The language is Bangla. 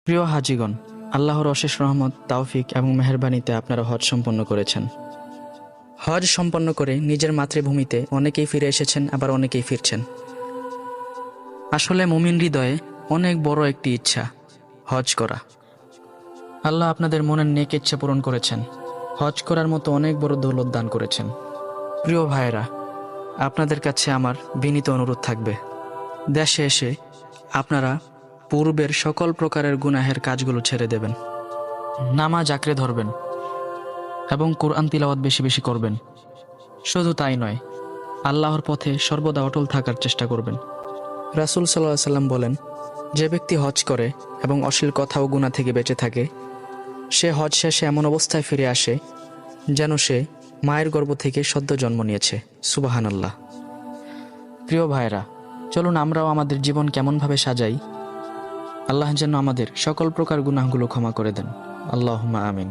প্রিয় হাজিগণ, আল্লাহর অশেষ রহমত, তাওফিক এবং মেহেরবানিতে আপনারা হজ সম্পন্ন করেছেন। হজ সম্পন্ন করে নিজের মাতৃভূমিতে অনেকেই ফিরে এসেছেন, আবার অনেকেই ফিরছেন। আসলে মুমিন হৃদয়ে অনেক বড় একটি ইচ্ছা, হজ করা। আল্লাহ আপনাদের মনের নেক ইচ্ছা পূরণ করেছেন, হজ করার মতো অনেক বড় দৌলত দান করেছেন। প্রিয় ভাইয়েরা, আপনাদের কাছে আমার বিনীত অনুরোধ থাকবে, দেশে এসে আপনারা পূর্বের সকল প্রকারের গুনাহের কাজগুলো ছেড়ে দেবেন, নামাজ আঁকড়ে ধরবেন এবং কোরআন তিলাওয়াত বেশি বেশি করবেন। শুধু তাই নয়, আল্লাহর পথে সর্বদা অটল থাকার চেষ্টা করবেন। রাসূল সাল্লাল্লাহু আলাইহি সাল্লাম বলেন, যে ব্যক্তি হজ করে এবং অশ্লীল কথা ও গুনাহ থেকে বেঁচে থাকে, সে হজ শেষে এমন অবস্থায় ফিরে আসে যেন সে মায়ের গর্ভ থেকে সদ্য জন্ম নিয়েছে। সুবহানাল্লাহ। প্রিয় ভাইরা, চলুন আমরাও আমাদের জীবন কেমনভাবে সাজাই, আল্লাহ যেন আমাদের সকল প্রকার গুনাহগুলো ক্ষমা করে দেন। আল্লাহুম্মা আমিন।